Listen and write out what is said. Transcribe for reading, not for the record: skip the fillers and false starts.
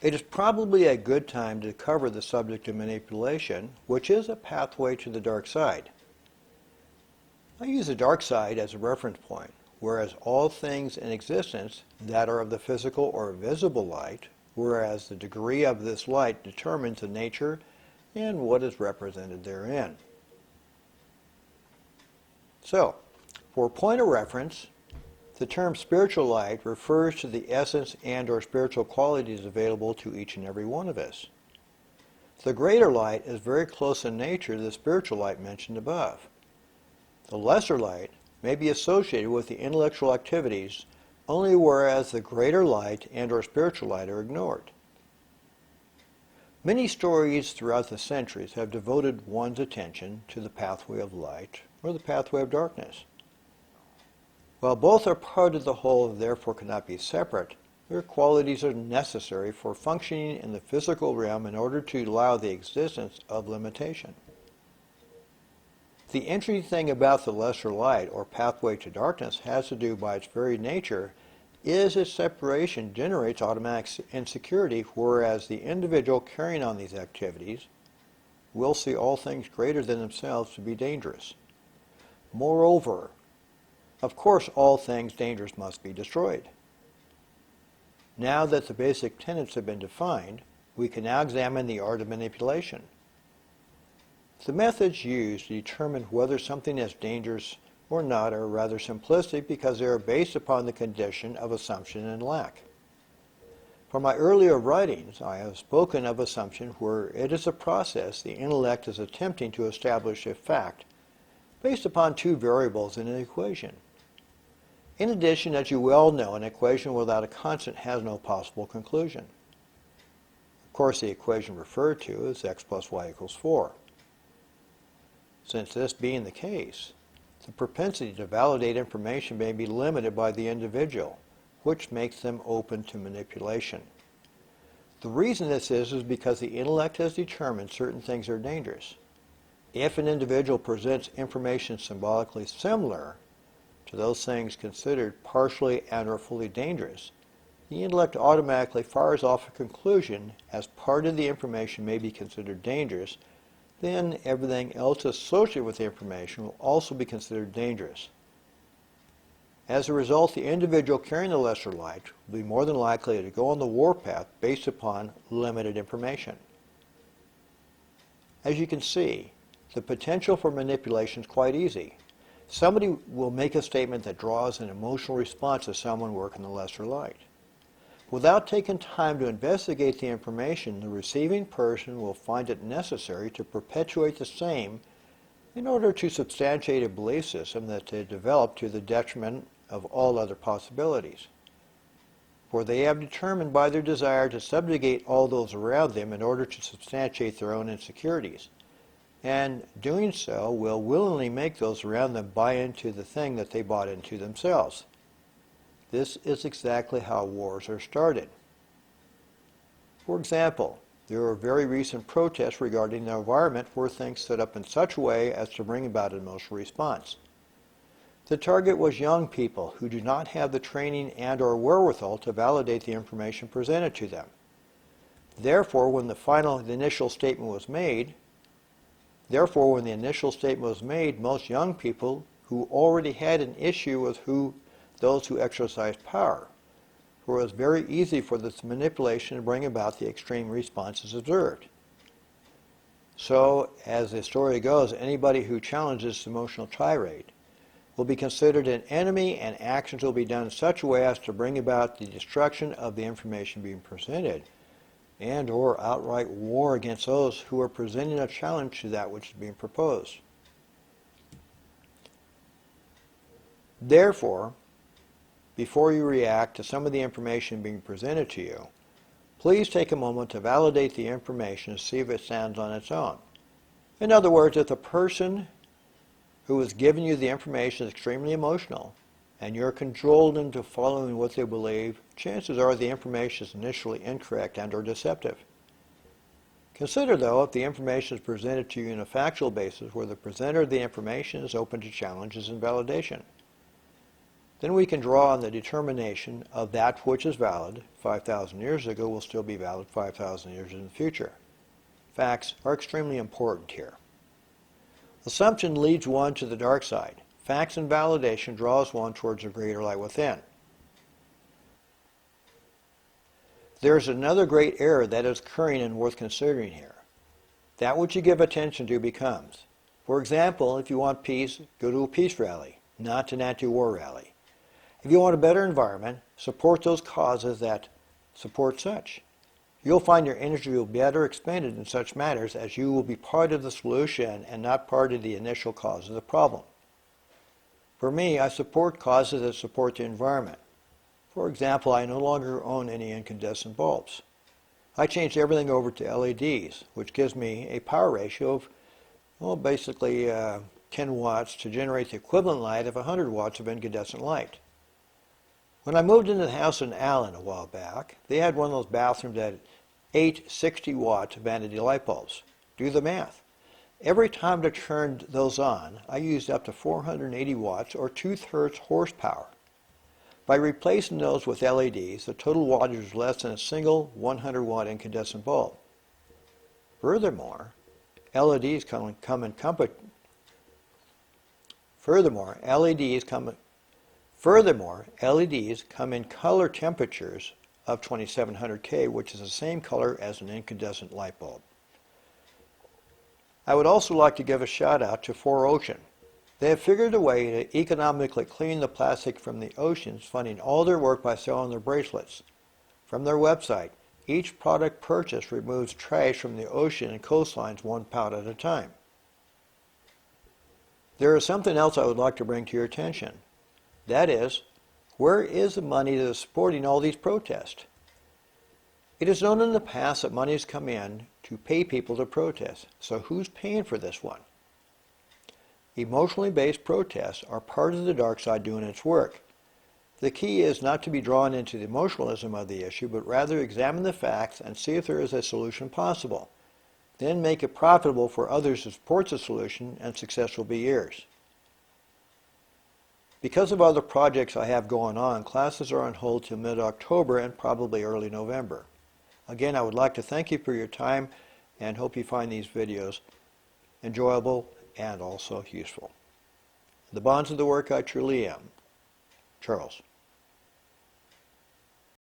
It is probably a good time to cover the subject of manipulation, which is a pathway to the dark side. I use the dark side as a reference point, whereas all things in existence that are of the physical or visible light, whereas the degree of this light determines the nature and what is represented therein. So, for a point of reference, the term spiritual light refers to the essence and/or spiritual qualities available to each and every one of us. The greater light is very close in nature to the spiritual light mentioned above. The lesser light may be associated with the intellectual activities only whereas the greater light and/or spiritual light are ignored. Many stories throughout the centuries have devoted one's attention to the pathway of light or the pathway of darkness. While both are part of the whole and therefore cannot be separate, their qualities are necessary for functioning in the physical realm in order to allow the existence of limitation. The interesting thing about the lesser light or pathway to darkness has to do by its very nature is its separation generates automatic insecurity, whereas the individual carrying on these activities will see all things greater than themselves to be dangerous. Moreover, of course, all things dangerous must be destroyed. Now that the basic tenets have been defined, we can now examine the art of manipulation. The methods used to determine whether something is dangerous or not are rather simplistic because they are based upon the condition of assumption and lack. From my earlier writings, I have spoken of assumption where it is a process the intellect is attempting to establish a fact based upon two variables in an equation. In addition, as you well know, an equation without a constant has no possible conclusion. Of course, the equation referred to is x plus y equals 4. Since this being the case, the propensity to validate information may be limited by the individual, which makes them open to manipulation. The reason this is because the intellect has determined certain things are dangerous. If an individual presents information symbolically similar to those things considered partially and/or fully dangerous, the intellect automatically fires off a conclusion as part of the information may be considered dangerous, then everything else associated with the information will also be considered dangerous. As a result, the individual carrying the lesser light will be more than likely to go on the warpath based upon limited information. As you can see, the potential for manipulation is quite easy. Somebody will make a statement that draws an emotional response to someone working the lesser light. Without taking time to investigate the information, the receiving person will find it necessary to perpetuate the same in order to substantiate a belief system that they developed to the detriment of all other possibilities. For they have determined by their desire to subjugate all those around them in order to substantiate their own insecurities. And doing so will willingly make those around them buy into the thing that they bought into themselves. This is exactly how wars are started. For example, there are very recent protests regarding the environment where things set up in such a way as to bring about an emotional response. The target was young people who do not have the training and/or wherewithal to validate the information presented to them. Therefore, when the initial statement was made, most young people who already had an issue with those who exercised power, for it was very easy for this manipulation to bring about the extreme responses observed. So, as the story goes, anybody who challenges this emotional tirade will be considered an enemy, and actions will be done in such a way as to bring about the destruction of the information being presented, and or outright war against those who are presenting a challenge to that which is being proposed. Therefore, before you react to some of the information being presented to you, please take a moment to validate the information and see if it stands on its own. In other words, if the person who is giving you the information is extremely emotional and you're cajoled into following what they believe, chances are the information is initially incorrect and or deceptive. Consider, though, if the information is presented to you on a factual basis where the presenter of the information is open to challenges and validation. then we can draw on the determination of that which is valid 5,000 years ago will still be valid 5,000 years in the future. Facts are extremely important here. Assumption leads one to the dark side. Facts and validation draws one towards a greater light within. There's another great error that is occurring and worth considering here. That which you give attention to becomes. For example, if you want peace, go to a peace rally, not an anti-war rally. If you want a better environment, support those causes that support such. You'll find your energy will be better expended in such matters as you will be part of the solution and not part of the initial cause of the problem. For me, I support causes that support the environment. For example, I no longer own any incandescent bulbs. I changed everything over to LEDs, which gives me a power ratio of, well, basically 10 watts to generate the equivalent light of 100 watts of incandescent light. When I moved into the house in Allen a while back, they had one of those bathrooms that had 8 60-watt vanity light bulbs. Do the math. Every time I turned those on, I used up to 480 watts or 2/3 horsepower. By replacing those with LEDs, the total wattage was less than a single 100-watt incandescent bulb. Furthermore, LEDs come in color temperatures of 2700 K, which is the same color as an incandescent light bulb. I would also like to give a shout out to 4Ocean. They have figured a way to economically clean the plastic from the oceans, funding all their work by selling their bracelets. From their website, each product purchased removes trash from the ocean and coastlines 1 pound at a time. There is something else I would like to bring to your attention. That is, where is the money that is supporting all these protests? It is known in the past that money has come in to pay people to protest. So who's paying for this one? Emotionally based protests are part of the dark side doing its work. The key is not to be drawn into the emotionalism of the issue, but rather examine the facts and see if there is a solution possible. Then make it profitable for others to support the solution, and success will be yours. Because of other projects I have going on, classes are on hold till mid-October and probably early November. Again, I would like to thank you for your time and hope you find these videos enjoyable and also useful. The bonds of the work I truly am. Charles.